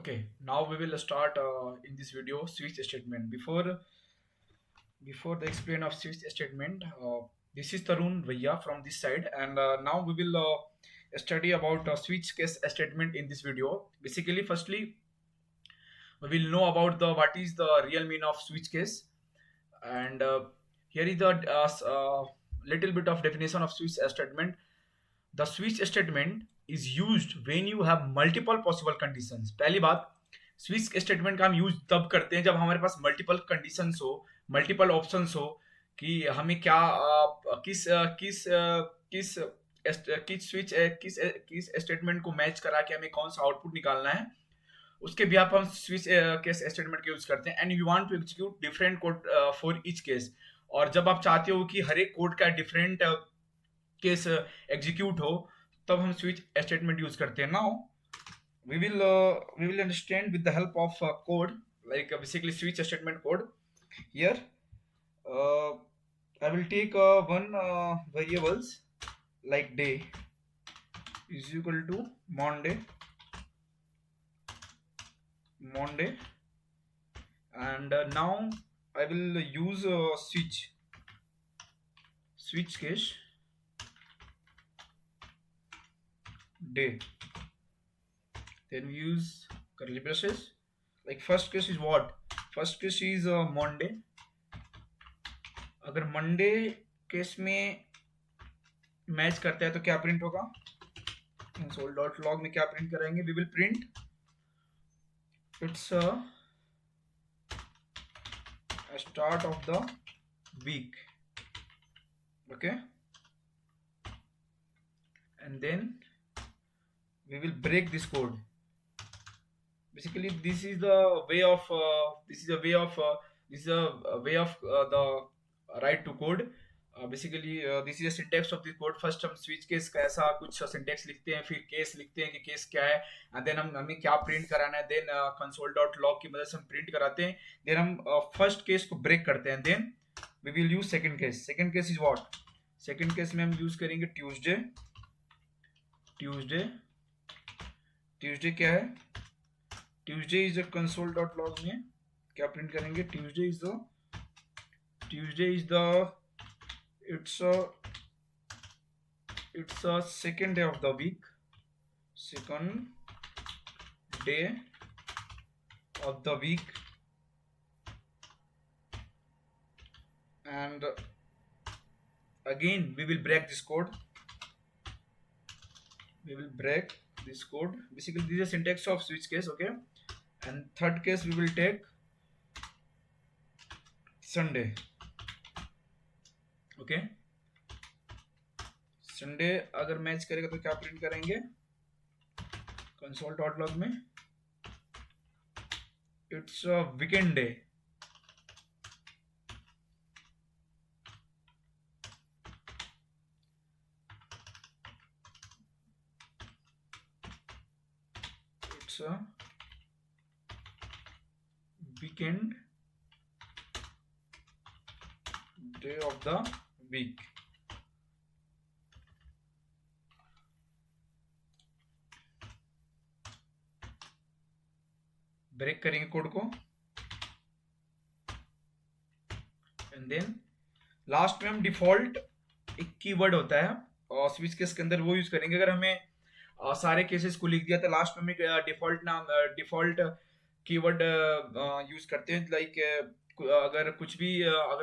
Okay, now we will start in this video switch statement. Before the explain of switch statement, this is Tarun Vaya from this side, and now we will study about switch case statement in this video. Basically, firstly, we will know about the what is the real meaning of switch case, and here is the little bit of definition of switch statement. The switch statement is used when you have multiple possible conditions. पहली बात, switch statement का हम use तब करते हैं जब हमारे पास multiple conditions हो, मल्टीपल ऑप्शंस हो कि हमें क्या किस किस स्विच किस स्टेटमेंट को मैच करा के हमें कौन सा आउटपुट निकालना है, उसके भी आप हम स्विच केस स्टेटमेंट का यूज करते हैं. And you want to execute different code for each case. और जब आप चाहते हो कि हर एक कोड का डिफरेंट केस एग्जीक्यूट हो, तब हम स्विच स्टेटमेंट यूज करते हैं. Now we will understand with the help of code, like basically switch statement code. Here I will take one variables like day is equal to Monday, and now I will use switch case day. Then we use curly braces. Like first case is what? First case is Monday. अगर Monday case में match करता है तो क्या print होगा? Console dot log में क्या print करेंगे? We will print its start of the week. Okay, and then we will break this code. Basically this is a way of the write to code. Basically this is a syntax of the code. First हम switch case का ऐसा कुछ syntax लिखते हैं, फिर case लिखते हैं कि case क्या है, and then हमें क्या print कराना है, then console.log की मदद से हम print कराते हैं, then हम first case को break करते हैं, then we will use second case. Second case is what? Second case में हम use करेंगे Tuesday क्या है? Tuesday is a console.log में क्या प्रिंट करेंगे? Tuesday is the it's a second day of the week. Second day of the week, and again we will break this code. Basically this is a syntax of switch case. Okay, and third case we will take Sunday. Okay, Sunday अगर match करेगा तो क्या print करेंगे? console.log में it's a weekend day. It's a weekend day of the week. Break करेंगे code को, and then last में हम डिफॉल्ट एक कीवर्ड होता है और स्विच केस के अंदर वो यूज करेंगे. अगर हमें सारे केसेस को लिख दिया तो लास्ट में हम डिफॉल्ट कीवर्ड यूज करते हैं. लाइक अगर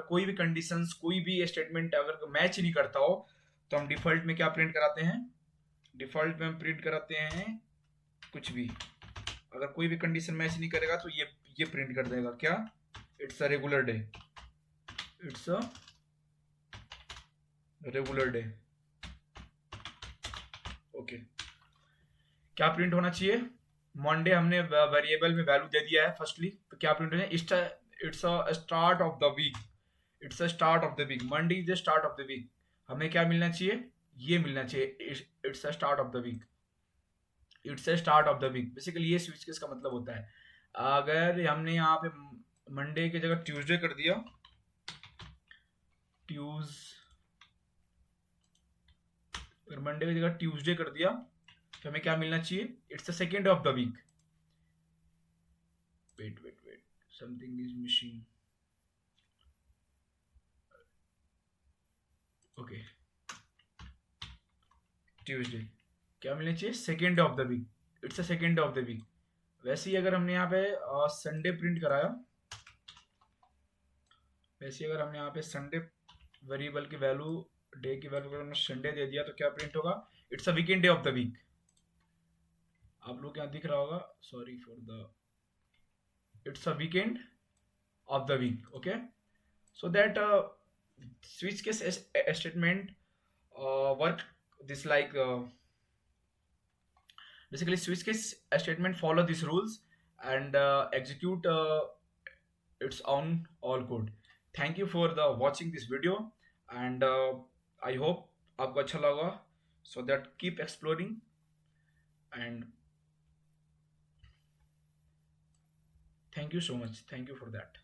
कोई भी कंडीशंस, कोई भी स्टेटमेंट अगर मैच नहीं करता हो तो हम डिफॉल्ट में क्या प्रिंट कराते हैं? डिफॉल्ट में हम प्रिंट कराते हैं कुछ भी. अगर कोई भी कंडीशन मैच नहीं करेगा तो ये प्रिंट कर देगा क्या? It's a regular day. Okay, क्या प्रिंट होना चाहिए? मंडे हमने वेरिएबल में वैल्यू दे दिया है फर्स्टली, तो क्या प्रिंट होना है? It's a start of the week. Monday is the start of the week. हमें क्या मिलना चाहिए? ये मिलना चाहिए, it's a start of the week. Basically ये स्विच केस का मतलब होता है. अगर हमने यहाँ पे मंडे की जगह ट्यूसडे कर दिया, तो हमें क्या मिलना चाहिए? It's the second of the week. Wait, something is missing. Okay, Tuesday क्या मिलना चाहिए, second of the week, it's a second of the week. वैसे ही अगर हमने यहाँ पे संडे प्रिंट कराया, वैसे ही अगर हमने यहाँ पे संडे वेरिएबल की वैल्यू, डे की वैल्यू अगर हमने संडे दे दिया तो क्या प्रिंट होगा, it's a weekend day of the week. आप लोग यहाँ दिख रहा होगा, sorry for the, it's a weekend of the week. Okay, so that switch case statement work this like basically switch case statement follow these rules and execute its own all code. Thank you for the watching this video, and I hope आपको अच्छा लगा, so that keep exploring, and thank you so much, thank you for that.